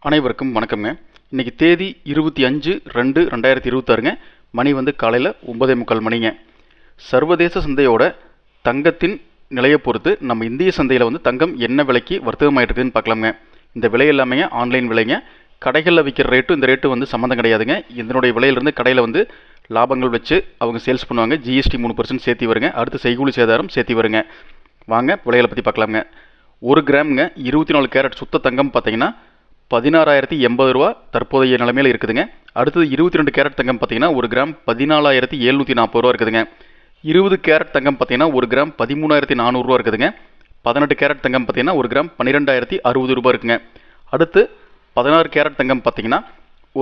அனைவருக்கும் வணக்கம்ங்க. இன்னைக்கு தேதி 25/2/2026ங்க. மணி வந்து காலையில் 9:45 மணிங்க. சர்வதேச சந்தையோட தங்கத்தின் நிலையை பொறுத்து நம்ம இந்திய சந்தையில் வந்து தங்கம் என்ன விலைக்கு வர்த்தகமாயிட்டு இருக்குதுன்னு பார்க்கலாங்க. இந்த விலை எல்லாமே ஆன்லைன் விலைங்க. கடைகளில் விற்கிற ரேட்டும் இந்த ரேட்டு வந்து சம்மந்தம் கிடையாதுங்க. இதனுடைய விலையிலிருந்து கடையில் வந்து லாபங்கள் வச்சு அவங்க சேல்ஸ் பண்ணுவாங்க. ஜிஎஸ்டி 3% சேர்த்தி வருங்க. அடுத்து செய்கூலி சேதாரம் சேர்த்தி வருங்க. வாங்க விலைகளை பற்றி பார்க்கலாங்க. 1 கிராமுங்க 24 கேரட் சுத்த தங்கம் பார்த்தீங்கன்னா 16,080 ரூபா தற்போதைய நிலைமையில் இருக்குதுங்க. அடுத்தது 22 கேரட் தங்கம் பார்த்தீங்கன்னா 1 கிராம் 14,740 ரூபா இருக்குதுங்க. 20 கேரட் தங்கம் பார்த்தீங்கன்னா 1 கிராம் 13,400 ரூபா இருக்குதுங்க. 18 கேரட் தங்கம் பார்த்தீங்கன்னா 1 கிராம் 12,060 ரூபா இருக்குங்க. அடுத்து 16 கேரட் தங்கம் பார்த்தீங்கன்னா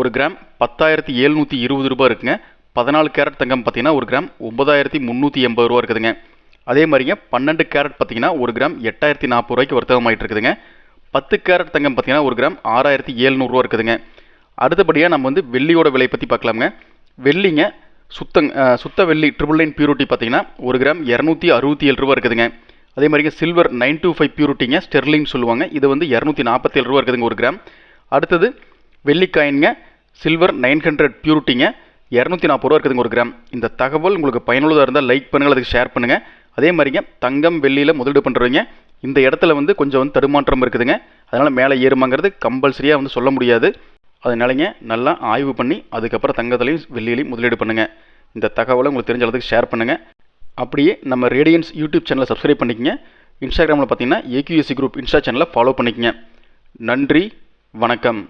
1 கிராம் 10,720 ரூபா இருக்குங்க. 14 கேரட் தங்கம் பார்த்தீங்கன்னா 1 கிராம் 9,380 ரூபா இருக்குதுங்க. அதே மாதிரிங்க 12 கேரட் பார்த்தீங்கன்னா 1 கிராம் 8,040 ரூபாய்க்கு வர்த்தகமாயிட்டு இருக்குதுங்க. 10 கேரட் தங்கம் பார்த்தீங்கன்னா 1 கிராம் 6,700 ரூபா இருக்குதுங்க. அடுத்தபடியாக நம்ம வந்து வெள்ளியோட விலை பற்றி பார்க்கலாமுங்க. வெள்ளிங்க சுத்த வெள்ளி 999 பியூரிட்டி பார்த்தீங்கன்னா 1 கிராம் 267 ரூபா இருக்குதுங்க. அதே மாதிரிங்க சில்வர் 925 பியூரிட்டிங்க ஸ்டெர்லிங் சொல்லுவாங்க. இது வந்து 247 ரூபா இருக்குதுங்க 1 கிராம். அடுத்தது வெள்ளிக்காயின்ங்க சில்வர் 900 பியூரிட்டிங்க 240 ரூபா இருக்குதுங்க 1 கிராம். இந்த தகவல் உங்களுக்கு பயனுள்ளதாக இருந்தால் லைக் பண்ணுங்கள், அதுக்கு ஷேர் பண்ணுங்கள். அதே மாதிரிங்க தங்கம் வெள்ளியில் முதலீடு பண்ணுறவங்க இந்த இடத்துல வந்து கொஞ்சம் வந்து தடுமாற்றம் இருக்குதுங்க. அதனால் மேலே ஏறுமாங்கிறது கம்பல்சரியாக வந்து சொல்ல முடியாது. அதனாலங்க நல்லா ஆய்வு பண்ணி அதுக்கப்புறம் தங்கத்துலையும் வெள்ளியிலையும் முதலீடு பண்ணுங்கள். இந்த தகவலை உங்களுக்கு தெரிஞ்ச அளவுக்கு ஷேர் பண்ணுங்கள். அப்படியே நம்ம ரேடியன்ஸ் யூடியூப் சேனலை சப்ஸ்கிரைப் பண்ணிக்கங்க. இன்ஸ்டாகிராமில் பார்த்தீங்கன்னா ஏக்யூஎஸ்சி குரூப் இன்ஸ்டா சேனலை ஃபாலோ பண்ணிக்கங்க. நன்றி, வணக்கம்.